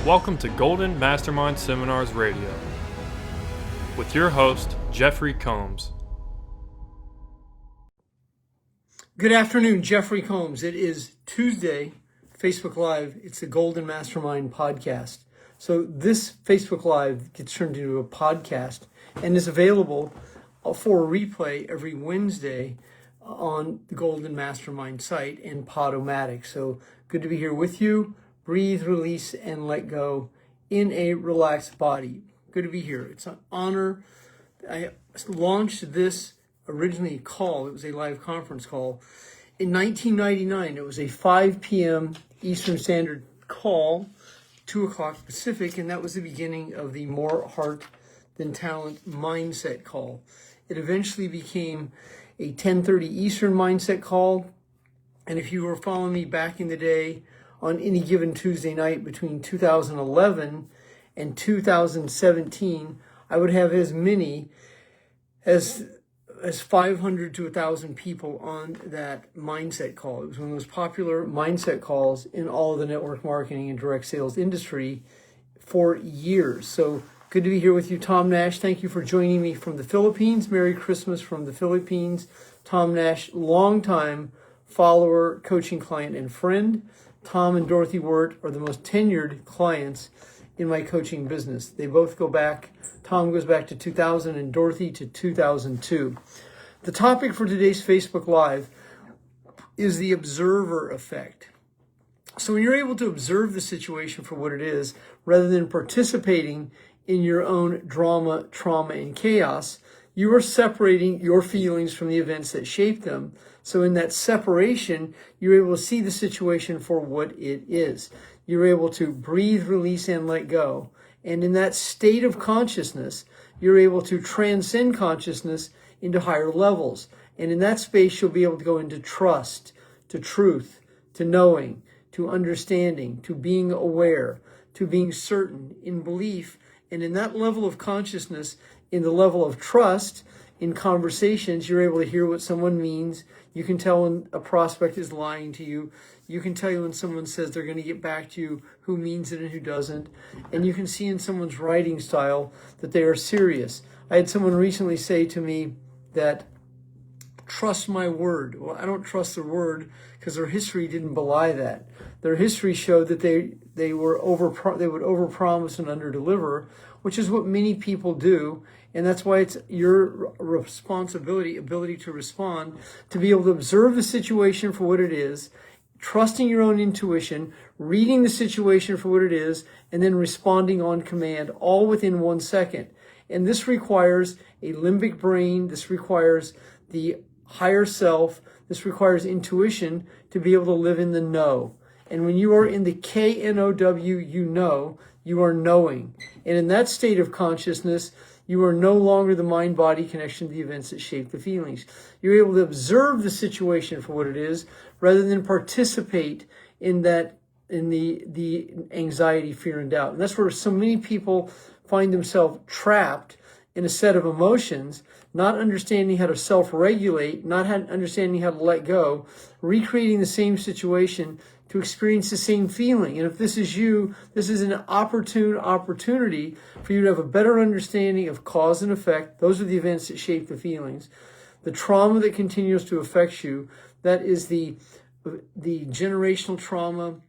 Welcome to Golden Mastermind Seminars Radio with your host, Jeffrey Combs. Good afternoon, Jeffrey Combs. It is Tuesday, Facebook Live. It's the Golden Mastermind Podcast. So this Facebook Live gets turned into a podcast and is available for a replay every Wednesday on the Golden Mastermind site and Podomatic. So good to be here with you. Breathe, release, and let go in a relaxed body. Good to be here. It's an honor. I launched this originally call. It was a live conference call. In 1999, it was a 5 p.m. Eastern Standard call, 2 o'clock Pacific, and that was the beginning of the More Heart Than Talent mindset call. It eventually became a 10:30 Eastern mindset call, and if you were following me back in the day, on any given Tuesday night between 2011 and 2017, I would have as many as 500 to 1,000 people on that mindset call. It was one of the most popular mindset calls in all of the network marketing and direct sales industry for years. So good to be here with you, Tom Nash. Thank you for joining me from the Philippines. Merry Christmas from the Philippines. Tom Nash, longtime follower, coaching client, and friend. Tom and Dorothy Wirt are the most tenured clients in my coaching business. They both go back, Tom goes back to 2000 and Dorothy to 2002. The topic for today's Facebook Live is the observer effect. So when you're able to observe the situation for what it is, rather than participating in your own drama, trauma, and chaos, you are separating your feelings from the events that shape them. So in that separation, you're able to see the situation for what it is. You're able to breathe, release, and let go. And in that state of consciousness, you're able to transcend consciousness into higher levels. And in that space, you'll be able to go into trust, to truth, to knowing, to understanding, to being aware, to being certain, in belief. And in that level of consciousness, in the level of trust, in conversations, you're able to hear what someone means. You can tell when a prospect is lying to you. You can tell when someone says they're going to get back to you, who means it and who doesn't. And you can see in someone's writing style that they are serious. I had someone recently say to me that, trust my word. Well, I don't trust their word because their history didn't belie that. Their history showed that they would overpromise and underdeliver, which is what many people do. And that's why it's your ability to respond, to be able to observe the situation for what it is, trusting your own intuition, reading the situation for what it is, and then responding on command, all within 1 second. And this requires a limbic brain. This requires the higher self. This requires intuition to be able to live in the know. And when you are in the K-N-O-W, you are knowing. And in that state of consciousness, you are no longer the mind-body connection to the events that shape the feelings. You're able to observe the situation for what it is, rather than participate in the anxiety, fear, and doubt. And that's where so many people find themselves trapped in a set of emotions, not understanding how to self-regulate, not understanding how to let go, recreating the same situation to experience the same feeling. And if this is you, this is an opportunity for you to have a better understanding of cause and effect. Those are the events that shape the feelings. The trauma that continues to affect you, that is the generational trauma,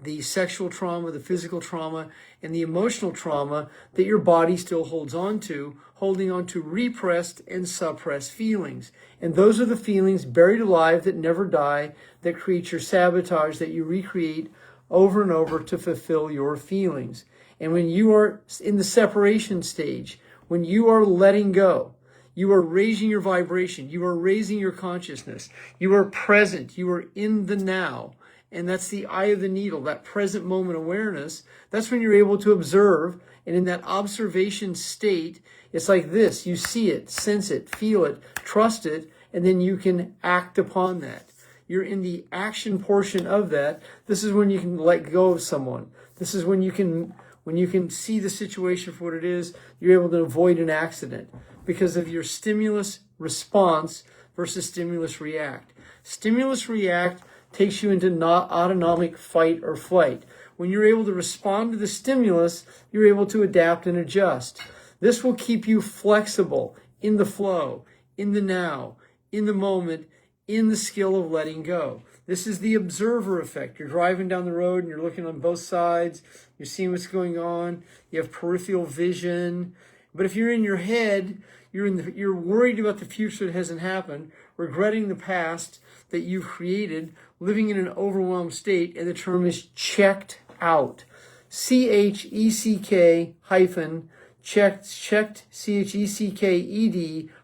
the sexual trauma, the physical trauma, and the emotional trauma that your body still holding on to repressed and suppressed feelings. And those are the feelings buried alive that never die, that create your sabotage, that you recreate over and over to fulfill your feelings. And when you are in the separation stage, when you are letting go, you are raising your vibration, you are raising your consciousness, you are present, you are in the now. And that's the eye of the needle, that present moment awareness. That's when you're able to observe. And in that observation state, it's like this. You see it, sense it, feel it, trust it, and then you can act upon that. You're in the action portion of that. This is when you can let go of someone. This is when you can see the situation for what it is. You're able to avoid an accident because of your stimulus response versus stimulus react. Stimulus react takes you into not autonomic fight or flight. When you're able to respond to the stimulus, you're able to adapt and adjust. This will keep you flexible in the flow, in the now, in the moment, in the skill of letting go. This is the observer effect. You're driving down the road and you're looking on both sides. You're seeing what's going on. You have peripheral vision. But if you're in your head, you're worried about the future that hasn't happened, regretting the past that you've created, living in an overwhelmed state, and the term is checked out. CHECK hyphen checked, CHECKED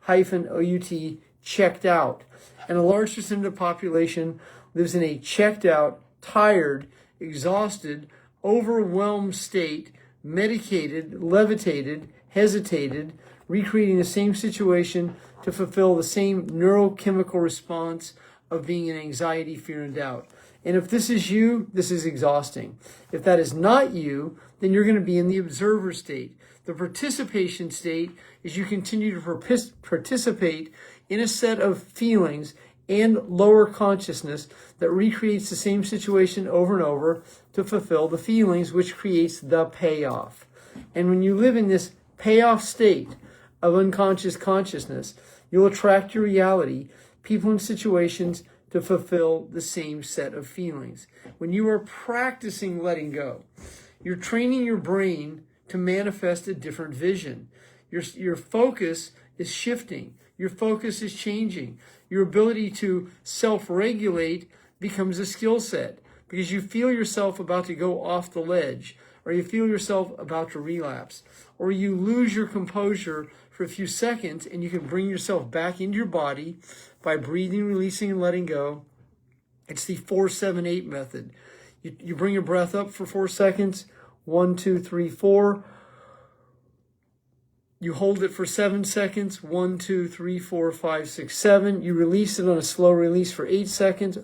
hyphen OUT, checked out. And a large percent of the population lives in a checked out, tired, exhausted, overwhelmed state, medicated, levitated, hesitated, recreating the same situation to fulfill the same neurochemical response of being in anxiety, fear, and doubt. And if this is you, this is exhausting. If that is not you, then you're going to be in the observer state. The participation state is you continue to participate in a set of feelings and lower consciousness that recreates the same situation over and over to fulfill the feelings, which creates the payoff. And when you live in this payoff state of unconscious consciousness, you'll attract your reality, people and situations to fulfill the same set of feelings. When you are practicing letting go, you're training your brain to manifest a different vision. Your focus is shifting. Your focus is changing. Your ability to self-regulate becomes a skill set because you feel yourself about to go off the ledge, or you feel yourself about to relapse, or you lose your composure for a few seconds and you can bring yourself back into your body by breathing, releasing, and letting go. It's the 4-7-8 method. You bring your breath up for 4 seconds. 1, 2, 3, 4. You hold it for 7 seconds. 1, 2, 3, 4, 5, 6, 7. You release it on a slow release for 8 seconds.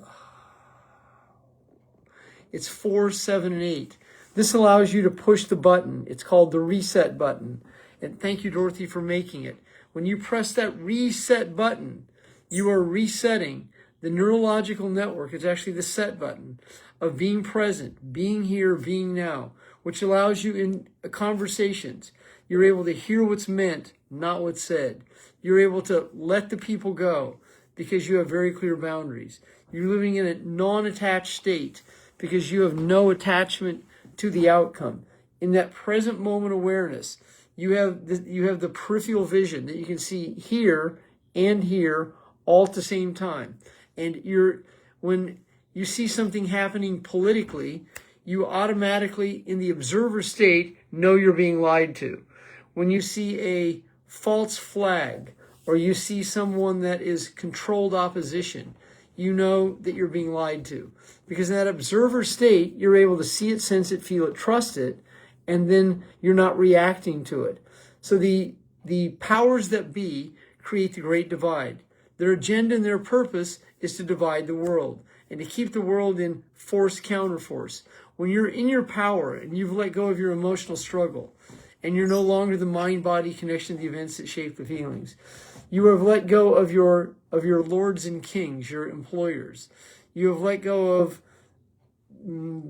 It's 4, 7, and 8. This allows you to push the button. It's called the reset button. And thank you, Dorothy, for making it. When you press that reset button, you are resetting the neurological network. It's actually the set button of being present, being here, being now, which allows you in conversations. You're able to hear what's meant, not what's said. You're able to let the people go because you have very clear boundaries. You're living in a non-attached state because you have no attachment to the outcome. In that present moment awareness, you have the peripheral vision that you can see here and here all at the same time. And when you see something happening politically, you automatically, in the observer state, know you're being lied to. When you see a false flag or you see someone that is controlled opposition, you know that you're being lied to. Because in that observer state, you're able to see it, sense it, feel it, trust it, and then you're not reacting to it. So the powers that be create the great divide. Their agenda and their purpose is to divide the world and to keep the world in force counterforce. When you're in your power and you've let go of your emotional struggle and you're no longer the mind-body connection to the events that shape the feelings, you have let go of your lords and kings, your employers. You have let go of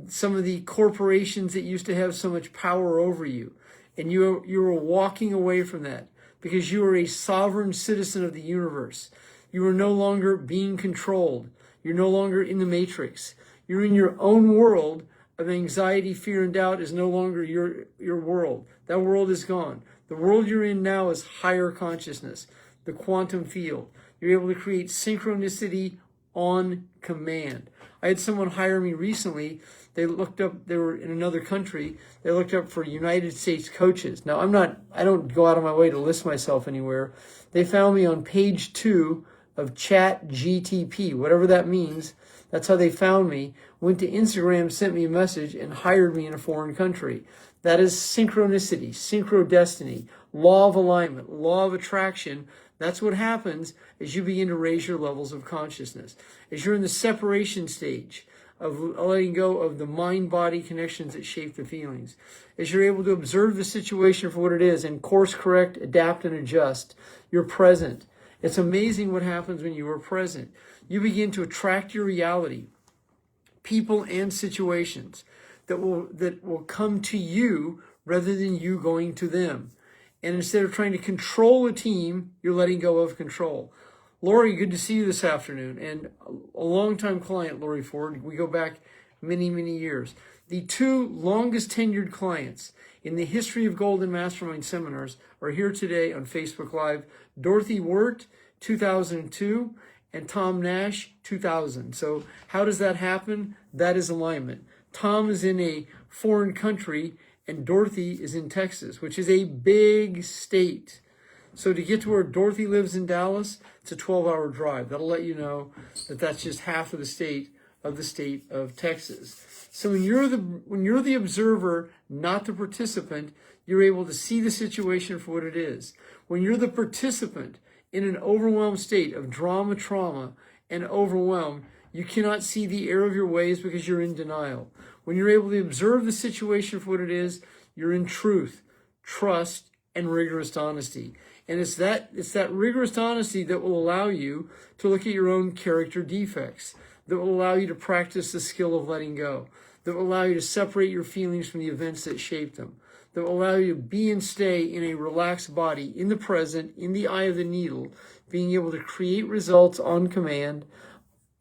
some of the corporations that used to have so much power over you. And you are walking away from that because you are a sovereign citizen of the universe. You are no longer being controlled. You're no longer in the matrix. You're in your own world of anxiety, fear, and doubt is no longer your world. That world is gone. The world you're in now is higher consciousness, the quantum field. You're able to create synchronicity on command. I had someone hire me recently. They were in another country. They looked up for United States coaches. Now, I don't go out of my way to list myself anywhere. They found me on page 2 of Chat GTP, whatever that means. That's how they found me. Went to Instagram, sent me a message, and hired me in a foreign country. That is synchronicity, synchrodestiny, law of alignment, law of attraction. That's what happens as you begin to raise your levels of consciousness. As you're in the separation stage of letting go of the mind-body connections that shape the feelings. As you're able to observe the situation for what it is and course correct, adapt, and adjust, you're present. It's amazing what happens when you are present. You begin to attract your reality, people and situations that will come to you rather than you going to them. And instead of trying to control a team, you're letting go of control. Lori, good to see you this afternoon. And a longtime client, Lori Ford. We go back many, many years. The two longest tenured clients in the history of Golden Mastermind seminars are here today on Facebook Live. Dorothy Wirt, 2002, and Tom Nash, 2000. So how does that happen? That is alignment. Tom is in a foreign country, and Dorothy is in Texas, which is a big state. So to get to where Dorothy lives in Dallas, it's a 12-hour drive. That'll let you know that that's just half of the state of Texas. So when you're the observer, not the participant, you're able to see the situation for what it is. When you're the participant in an overwhelmed state of drama, trauma, and overwhelm, you cannot see the error of your ways because you're in denial. When you're able to observe the situation for what it is, you're in truth, trust, and rigorous honesty. And it's that rigorous honesty that will allow you to look at your own character defects, that will allow you to practice the skill of letting go, that will allow you to separate your feelings from the events that shape them, that will allow you to be and stay in a relaxed body, in the present, in the eye of the needle, being able to create results on command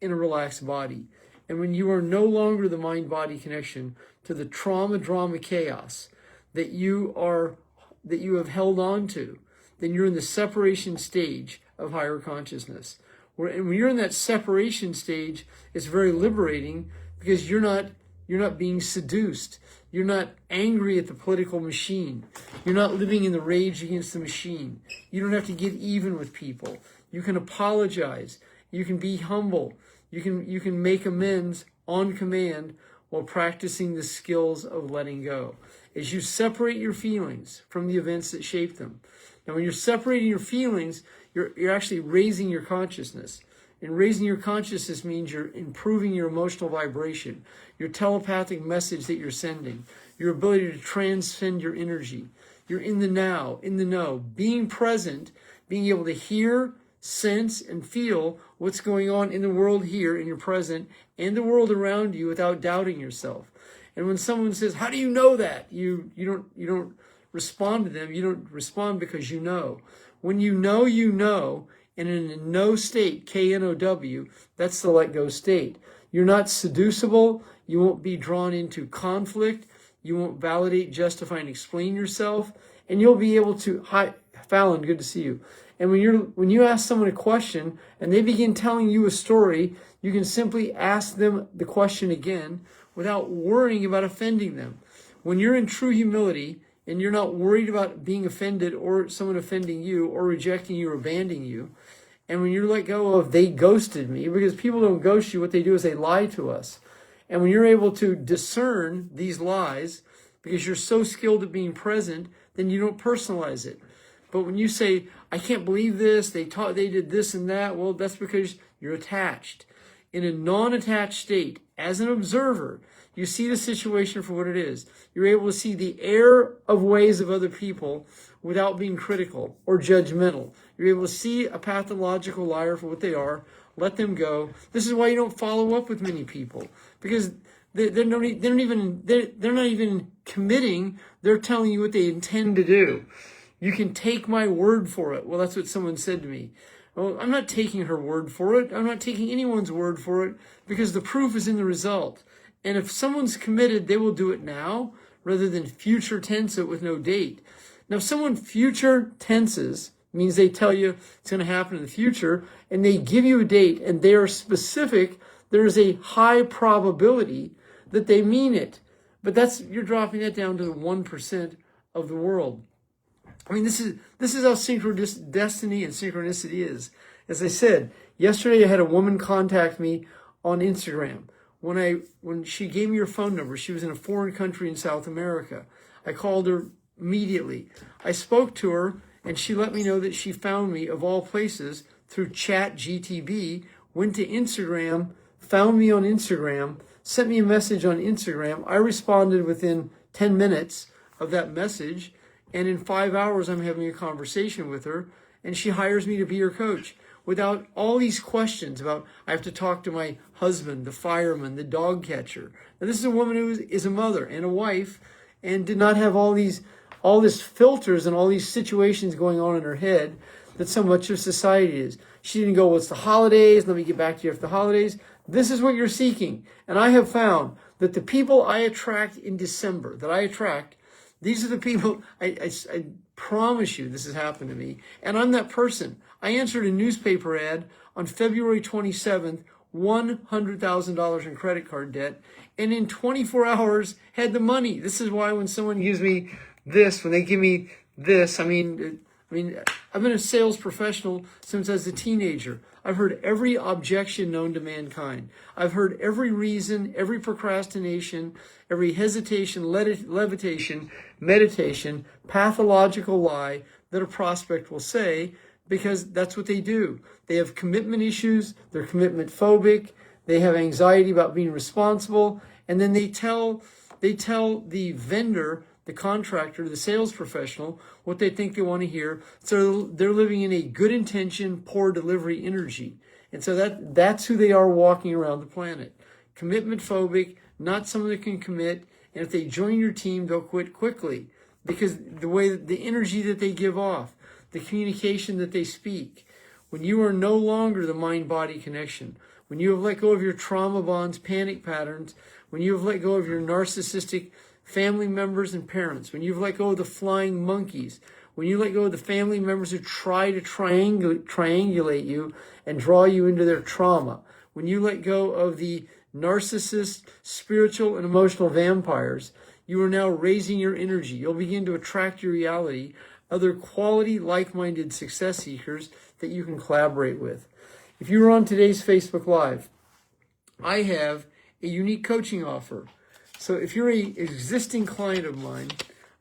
in a relaxed body. And when you are no longer the mind-body connection to the trauma, drama, chaos that you have held on to, then you're in the separation stage of higher consciousness. And when you're in that separation stage, it's very liberating because you're not being seduced. You're not angry at the political machine. You're not living in the rage against the machine. You don't have to get even with people. You can apologize. You can be humble. You can make amends on command while practicing the skills of letting go. As you separate your feelings from the events that shape them. Now, when you're separating your feelings, you're actually raising your consciousness. And raising your consciousness means you're improving your emotional vibration, your telepathic message that you're sending, your ability to transcend your energy. You're in the now, in the know, being present, being able to hear, sense, and feel what's going on in the world here, in your present, and the world around you without doubting yourself. And when someone says, "How do you know that?" You don't respond to them. You don't respond because you know. When you know, and in a no state, K-N-O-W, that's the let go state. You're not seducible. You won't be drawn into conflict. You won't validate, justify, and explain yourself. And you'll be able to, hi, Fallon, good to see you. And when you ask someone a question and they begin telling you a story, you can simply ask them the question again without worrying about offending them. When you're in true humility and you're not worried about being offended or someone offending you or rejecting you or abandoning you, and when you're let go of "they ghosted me," because people don't ghost you, what they do is they lie to us. And when you're able to discern these lies, because you're so skilled at being present, then you don't personalize it. But when you say, "I can't believe this, they did this and that," well, that's because you're attached. In a non-attached state, as an observer, you see the situation for what it is. You're able to see the error of ways of other people without being critical or judgmental. You're able to see a pathological liar for what they are, let them go. This is why you don't follow up with many people, because they're not even committing. They're telling you what they intend to do. You can take my word for it. Well, that's what someone said to me. Well, I'm not taking her word for it. I'm not taking anyone's word for it, because the proof is in the result. And if someone's committed, they will do it now rather than future tense it with no date. Now, if someone future tenses, means they tell you it's going to happen in the future, and they give you a date and they are specific, there is a high probability that they mean it. But you're dropping that down to the 1% of the world. I mean, this is how destiny and synchronicity is. As I said, yesterday I had a woman contact me on Instagram. When she gave me her phone number, she was in a foreign country in South America. I called her immediately. I spoke to her, and she let me know that she found me, of all places, through ChatGTB, went to Instagram, found me on Instagram, sent me a message on Instagram. I responded within 10 minutes of that message, and in 5 hours I'm having a conversation with her, and she hires me to be her coach. without all these questions about, I have to talk to my husband, the fireman, the dog catcher. Now, this is a woman who is a mother and a wife and did not have all this filters and all these situations going on in her head that so much of society is. She didn't go, what's the holidays? Let me get back to you after the holidays. This is what you're seeking. And I have found that the people I attract in December, these are the people, I promise you this has happened to me. And I'm that person. I answered a newspaper ad on February 27th, $100,000 in credit card debt, and in 24 hours had the money. This is why when someone gives me this, when they give me this, I mean, I've been a sales professional since I was a teenager. I've heard every objection known to mankind. I've heard every reason, every procrastination, every hesitation, levitation, meditation, pathological lie that a prospect will say, because that's what they do. They have commitment issues, they're commitment phobic, they have anxiety about being responsible, and then they tell the vendor, the contractor, the sales professional, what they think they want to hear. So they're living in a good intention, poor delivery energy. And so that's who they are walking around the planet. Commitment phobic, not someone that can commit. And if they join your team, they'll quit quickly because the energy that they give off, the communication that they speak. When you are no longer the mind-body connection, when you have let go of your trauma bonds, panic patterns, when you have let go of your narcissistic family members and parents, when you've let go of the flying monkeys, when you let go of the family members who try to triangulate you and draw you into their trauma, when you let go of the narcissist, spiritual, and emotional vampires, you are now raising your energy. You'll begin to attract your reality other quality, like-minded success seekers that you can collaborate with. If you were on today's Facebook Live, I have a unique coaching offer. So if you're an existing client of mine,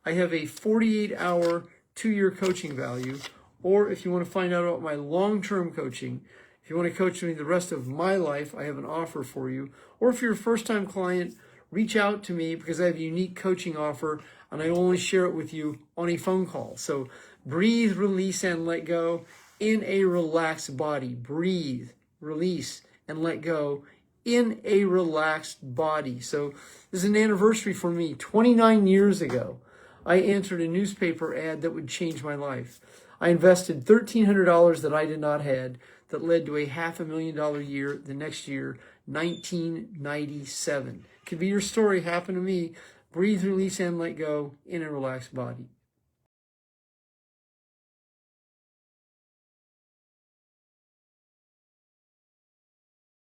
I have a 48-hour, 2-year coaching value. Or if you want to find out about my long-term coaching, if you want to coach me the rest of my life, I have an offer for you. Or if you're a first-time client, reach out to me because I have a unique coaching offer and I only share it with you on a phone call. So breathe, release, and let go in a relaxed body. Breathe, release, and let go in a relaxed body. So this is an anniversary for me. 29 years ago, I answered a newspaper ad that would change my life. I invested $1,300 that I did not have that led to a $500,000 year the next year, 1997. Could be your story, happened to me. Breathe, release, and let go in a relaxed body.